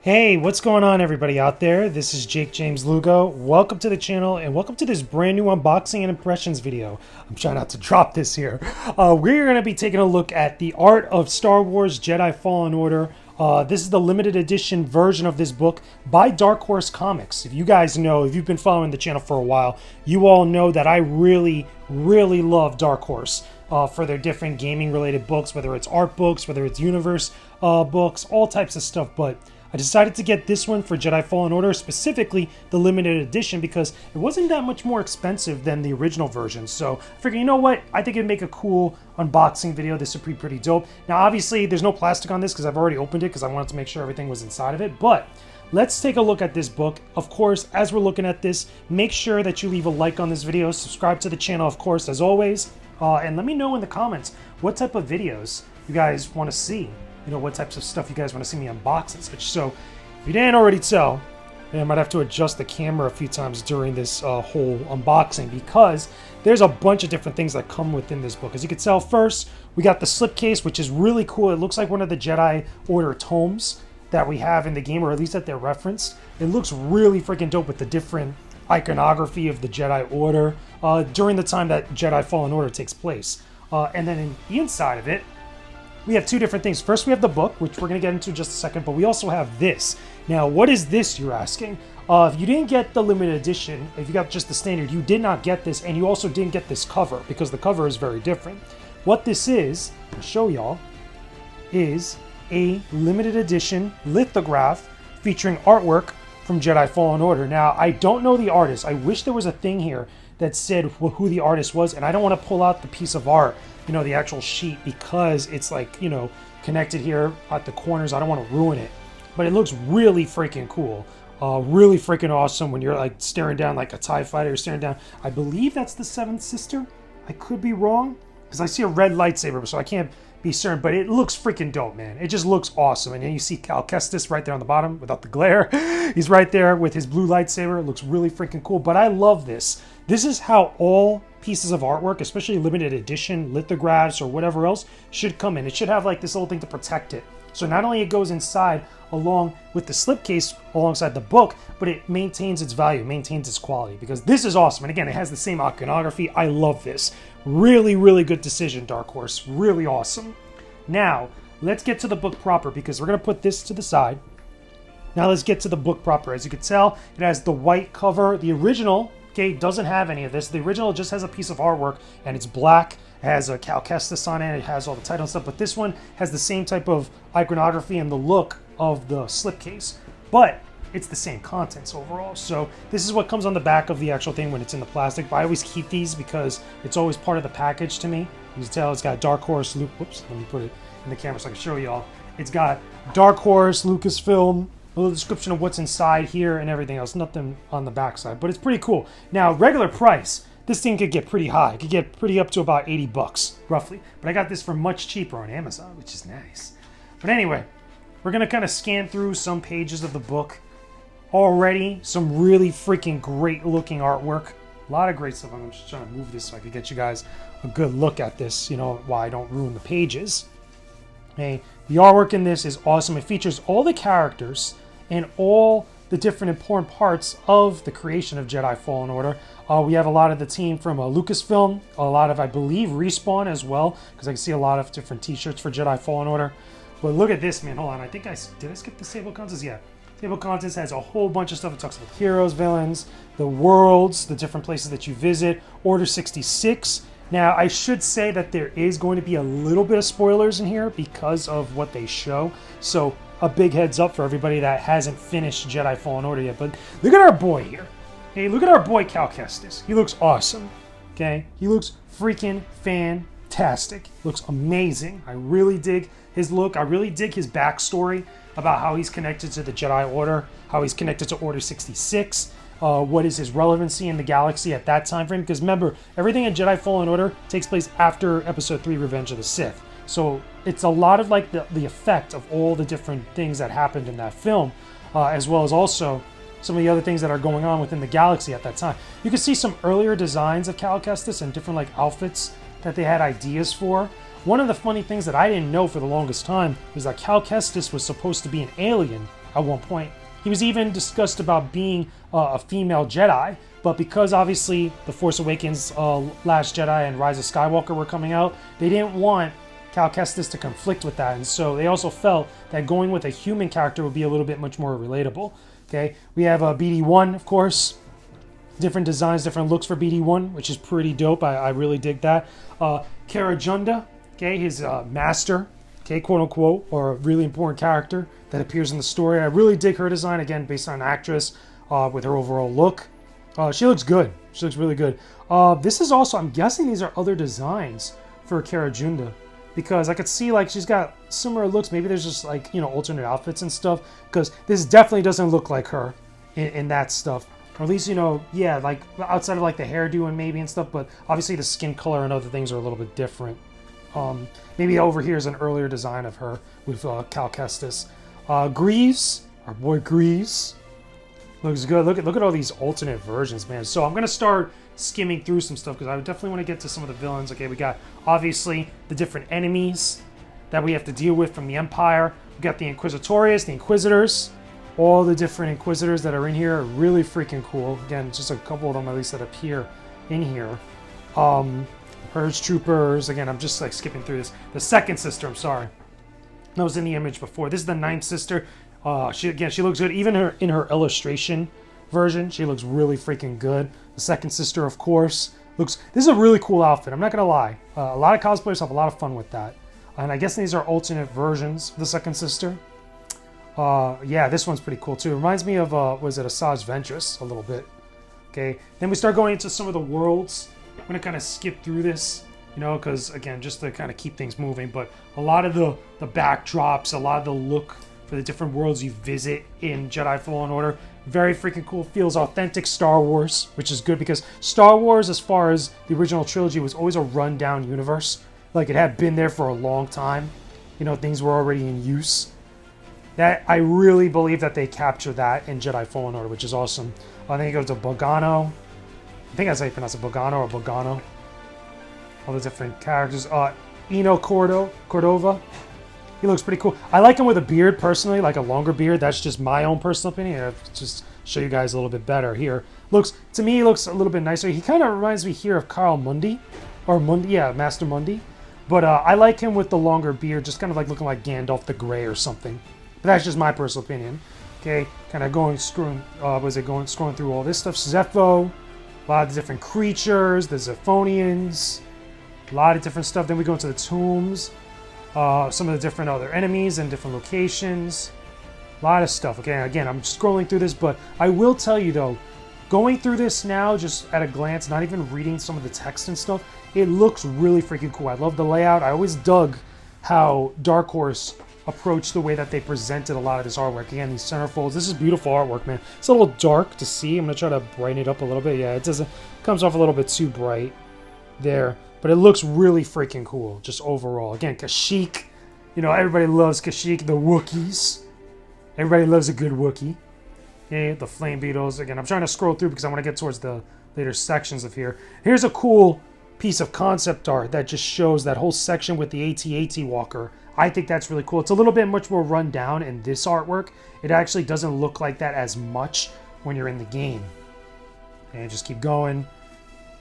Hey, what's going on everybody out there? This is Jakejames Lugo. Welcome to the channel and welcome to this brand new unboxing and impressions video. I'm trying not to drop this here. We're going to be taking a look at the art of Star Wars Jedi Fallen Order. This is the limited edition version of this book by Darkhorse Comics. If you guys know, if you've been following the channel for a while, you all know that I really love Darkhorse. For their different gaming related books, whether it's art books, whether it's universe books, all types of stuff. But I decided to get this one for Jedi Fallen Order, specifically the limited edition, because it wasn't that much more expensive than the original version. So I figured, you know what, I think it'd make a cool unboxing video. This would be pretty dope. Now obviously there's no plastic on this because I've already opened it because I wanted to make sure everything was inside of it, but let's take a look at this book. Of course, as we're looking at this, make sure that you leave a like on this video, subscribe to the channel, of course, as always, and let me know in the comments what type of videos you guys want to see. You know, what types of stuff you guys want to see me unbox and such. So, if you didn't already tell, I might have to adjust the camera a few times during this whole unboxing because there's a bunch of different things that come within this book. As you can tell, first, we got the slipcase, which is really cool. It looks like one of the Jedi Order tomes that we have in the game, or at least that they're referenced. It looks really freaking dope with the different iconography of the Jedi Order during the time that Jedi Fallen Order takes place. And then in the inside of it, we have two different things. First, we have the book, which we're going to get into in just a second, but we also have this. Now, what is this, you're asking? If you didn't get the limited edition, if you got just the standard, you did not get this, and you also didn't get this cover, because the cover is very different. What this is, I'll show y'all, is a limited edition lithograph featuring artwork from Jedi Fallen Order. Now, I don't know the artist. I wish there was a thing here that said who the artist was, and I don't want to pull out the piece of art, you know, the actual sheet, because it's like, you know, connected here at the corners. I don't want to ruin it, but it looks really freaking cool. Really freaking awesome when you're like staring down like a TIE fighter, you're staring down. I believe that's the Seventh Sister. I could be wrong because I see a red lightsaber, so I can't be certain, but it looks freaking dope, man. It just looks awesome. And then you see Cal Kestis right there on the bottom without the glare. He's right there with his blue lightsaber. It looks really freaking cool, but I love this. This is how all pieces of artwork, especially limited edition lithographs or whatever else, should come in. It should have like this little thing to protect it. So not only it goes inside along with the slipcase alongside the book, but it maintains its value, maintains its quality, because this is awesome. And again, it has the same iconography. I love this. Really good decision, Darkhorse. Really awesome. Now, let's get to the book proper, because we're going to put this to the side. Now let's get to the book proper. As you can tell, it has the white cover. The original, okay, doesn't have any of this. The original just has a piece of artwork, and it's black. It has a Cal Kestis on it. It has all the title and stuff, but this one has the same type of iconography and the look of the slipcase, but it's the same contents overall. So this is what comes on the back of the actual thing when it's in the plastic. But I always keep these because it's always part of the package to me. You can tell it's got Darkhorse, whoops, let me put it in the camera so I can show y'all. It's got Darkhorse, Lucasfilm, a little description of what's inside here and everything else. Nothing on the back side, but it's pretty cool. Now, regular price, this thing could get pretty high. It could get pretty up to about 80 bucks, roughly. But I got this for much cheaper on Amazon, which is nice. But anyway, we're going to kind of scan through some pages of the book. Already, some really freaking great looking artwork. A lot of great stuff. I'm just trying to move this so I can get you guys a good look at this, you know, while I don't ruin the pages. Okay, the artwork in this is awesome. It features all the characters and all the different important parts of the creation of Jedi Fallen Order. We have a lot of the team from Lucasfilm, a lot of, I believe, Respawn as well, because I can see a lot of different t-shirts for Jedi Fallen Order. But look at this, man. Hold on. I think did I skip the table of contents? Yeah. Table of contents has a whole bunch of stuff. It talks about heroes, villains, the worlds, the different places that you visit, Order 66. Now, I should say that there is going to be a little bit of spoilers in here because of what they show. So a big heads up for everybody that hasn't finished Jedi Fallen Order yet. But look at our boy here. Hey, look at our boy Cal Kestis. He looks awesome. Okay, he looks freaking fantastic. Looks amazing. I really dig his look. I really dig his backstory about how he's connected to the Jedi Order, how he's connected to Order 66. What is his relevancy in the galaxy at that time frame? Because remember, everything in Jedi Fallen Order takes place after Episode 3, Revenge of the Sith. So it's a lot of like the effect of all the different things that happened in that film, as well as also some of the other things that are going on within the galaxy at that time. You can see some earlier designs of Cal Kestis and different like outfits that they had ideas for. One of the funny things that I didn't know for the longest time was that Cal Kestis was supposed to be an alien at one point. He was even discussed about being a female Jedi, but because obviously The Force Awakens, Last Jedi, and Rise of Skywalker were coming out, they didn't want Cal Kestis to conflict with that, and so they also felt that going with a human character would be a little bit much more relatable. Okay, we have BD-1, of course. Different designs, different looks for BD-1, which is pretty dope. I really dig that. Cara Junda, okay, his master, okay, quote unquote, or a really important character that appears in the story. I really dig her design, again, based on an actress with her overall look. She looks good. She looks really good. This is also, I'm guessing these are other designs for Cara Junda, because I could see like she's got similar looks. Maybe there's just like, you know, alternate outfits and stuff, because this definitely doesn't look like her in that stuff. Or at least, you know, yeah, like outside of like the hairdo and maybe and stuff, but obviously the skin color and other things are a little bit different. Maybe over here is an earlier design of her with Cal Kestis. Greaves, our boy Greaves, looks good. Look at all these alternate versions, man. So I'm gonna start skimming through some stuff because I definitely want to get to some of the villains. Okay, we got obviously the different enemies that we have to deal with from the Empire. We got the Inquisitorius, the Inquisitors. All the different Inquisitors that are in here are really freaking cool. Again, just a couple of them at least that appear in here. Purge Troopers. Again, I'm just like skipping through this. The second sister, I'm sorry. That was in the image before. This is the ninth sister. She looks good. Even in her illustration version, she looks really freaking good. The second sister, of course, looks... This is a really cool outfit. I'm not going to lie. A lot of cosplayers have a lot of fun with that. And I guess these are alternate versions of the second sister. Yeah, this one's pretty cool too. It reminds me of, was it Asajj Ventress a little bit? Okay, then we start going into some of the worlds. I'm going to kind of skip through this, you know, because again, just to kind of keep things moving. But a lot of the backdrops, a lot of the look for the different worlds you visit in Jedi Fallen Order, very freaking cool. Feels authentic Star Wars, which is good because Star Wars, as far as the original trilogy, was always a rundown universe. Like, it had been there for a long time. You know, things were already in use. That I really believe that they captured that in Jedi Fallen Order, which is awesome. I think it goes to Bogano. I think that's how you pronounce it, Bogano or Bogano. All the different characters. Eno Cordova. He looks pretty cool. I like him with a beard, personally, like a longer beard. That's just my own personal opinion. I'll just show you guys a little bit better here. To me, he looks a little bit nicer. He kind of reminds me here of Carl Mundi. Or Mundi, yeah, Master Mundi. But I like him with the longer beard, just kind of like looking like Gandalf the Grey or something. But that's just my personal opinion. Okay, kind of scrolling through all this stuff. Zepho, a lot of different creatures, the Zephonians, a lot of different stuff. Then we go into the tombs, some of the different other enemies and different locations. A lot of stuff. Okay, again, I'm scrolling through this, but I will tell you though, going through this now, just at a glance, not even reading some of the text and stuff, it looks really freaking cool. I love the layout. I always dug how Darkhorse approached the way that they presented a lot of this artwork. Again, these centerfolds. This is beautiful artwork, man. It's a little dark to see. I'm gonna try to brighten it up a little bit. Yeah, it comes off a little bit too bright there, but it looks really freaking cool just overall. Again, Kashyyyk. You know, everybody loves Kashyyyk. The Wookiees. Everybody loves a good Wookiee. Okay, the Flame Beetles. Again, I'm trying to scroll through because I want to get towards the later sections of here. Here's a cool piece of concept art that just shows that whole section with the AT-AT walker. I think that's really cool. It's a little bit much more run down in this artwork. It actually doesn't look like that as much when you're in the game. And just keep going.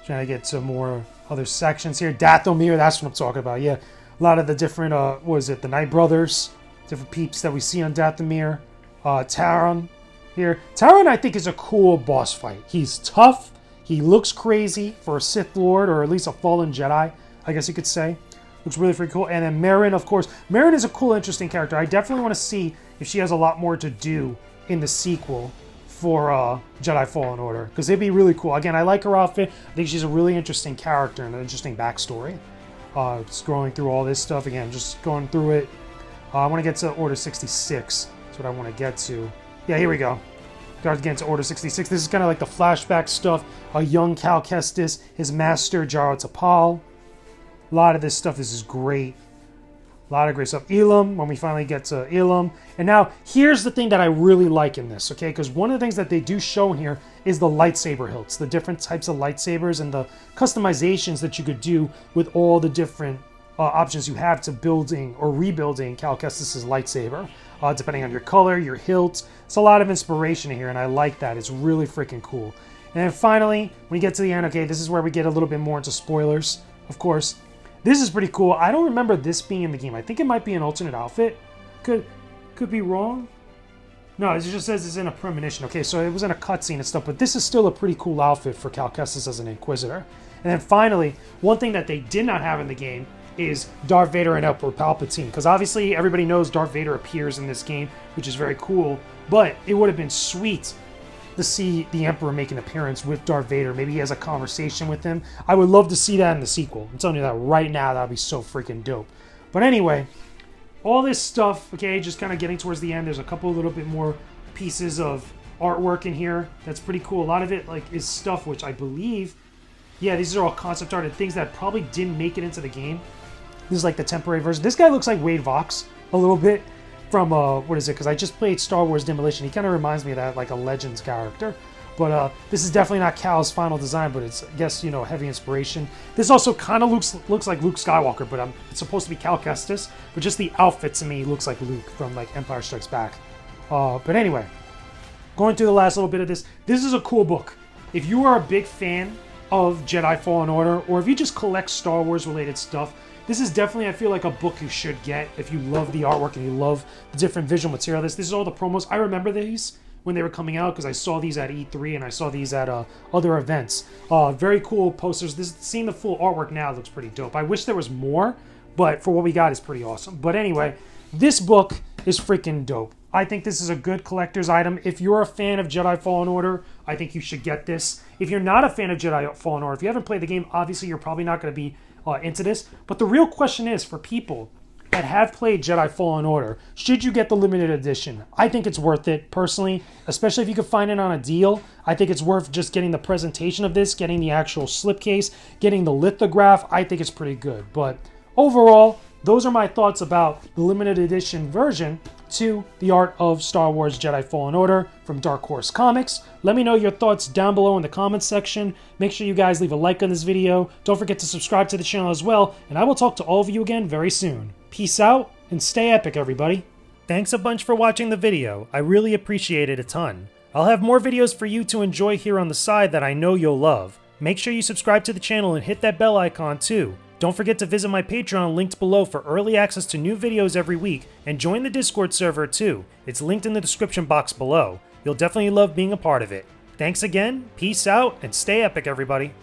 Trying to get to more other sections here. Dathomir, that's what I'm talking about. Yeah, a lot of the different, the Night Brothers, different peeps that we see on Dathomir. Taron here. Taron, I think, is a cool boss fight. He's tough. He looks crazy for a Sith Lord, or at least a fallen Jedi, I guess you could say. Looks really freaking cool. And then Marin, of course. Marin is a cool, interesting character. I definitely want to see if she has a lot more to do in the sequel for Jedi Fallen Order, because it'd be really cool. Again, I like her outfit. I think she's a really interesting character and an interesting backstory. Scrolling through all this stuff. Again, just going through it. I want to get to Order 66. That's what I want to get to. Yeah, here we go. Got to get into Order 66. This is kind of like the flashback stuff. A young Cal Kestis, his master, Jaro Tapal. A lot of this stuff, this is great. A lot of great stuff. Elam, when we finally get to Elam. And now, here's the thing that I really like in this, okay? Because one of the things that they do show in here is the lightsaber hilts. The different types of lightsabers and the customizations that you could do with all the different options you have to building or rebuilding Cal Kestis' lightsaber. depending on your color, your hilt. It's a lot of inspiration here, and I like that. It's really freaking cool. And then finally, when you get to the end, okay, this is where we get a little bit more into spoilers, of course. This is pretty cool. I don't remember this being in the game. I think it might be an alternate outfit. Could be wrong. No, it just says it's in a premonition. Okay, so it was in a cutscene and stuff, but this is still a pretty cool outfit for Cal Kestis as an Inquisitor. And then finally, one thing that they did not have in the game is Darth Vader and Emperor Palpatine, because obviously everybody knows Darth Vader appears in this game, which is very cool, but it would have been sweet to see the Emperor make an appearance with Darth Vader. Maybe he has a conversation with him. I would love to see that in the sequel. I'm telling you that right now, that would be so freaking dope. But anyway, all this stuff, okay, just kind of getting towards the end. There's a couple little bit more pieces of artwork in here. That's pretty cool. A lot of it like is stuff which I believe, yeah, these are all concept art and things that probably didn't make it into the game. This is like the temporary version. This guy looks like Wade Vox a little bit from, what is it? Because I just played Star Wars Demolition. He kind of reminds me of that, like a Legends character. But this is definitely not Cal's final design, but it's, I guess, you know, heavy inspiration. This also kind of looks like Luke Skywalker, but it's supposed to be Cal Kestis. But just the outfit to me looks like Luke from like Empire Strikes Back. But anyway, going through the last little bit of this. This is a cool book. If you are a big fan of Jedi Fallen Order, or if you just collect Star Wars related stuff, this is definitely, I feel like, a book you should get if you love the artwork and you love the different visual material. This is all the promos. I remember these when they were coming out because I saw these at E3 and I saw these at other events. Very cool posters. Seeing the full artwork now looks pretty dope. I wish there was more, but for what we got is pretty awesome. But anyway, this book is freaking dope. I think this is a good collector's item. If you're a fan of Jedi Fallen Order, I think you should get this. If you're not a fan of Jedi Fallen Order, if you haven't played the game, obviously you're probably not going to be into this. But the real question is, for people that have played Jedi Fallen Order, should you get the limited edition? I think it's worth it, personally, especially if you can find it on a deal. I think it's worth just getting the presentation of this, getting the actual slipcase, getting the lithograph. I think it's pretty good. But overall, those are my thoughts about the limited edition version to the art of Star Wars Jedi Fallen Order from Darkhorse Comics. Let me know your thoughts down below in the comments section. Make sure you guys leave a like on this video. Don't forget to subscribe to the channel as well, and I will talk to all of you again very soon. Peace out, and stay epic, everybody. Thanks a bunch for watching the video. I really appreciate it a ton. I'll have more videos for you to enjoy here on the side that I know you'll love. Make sure you subscribe to the channel and hit that bell icon too. Don't forget to visit my Patreon linked below for early access to new videos every week, and join the Discord server too. It's linked in the description box below. You'll definitely love being a part of it. Thanks again, peace out, and stay epic, everybody.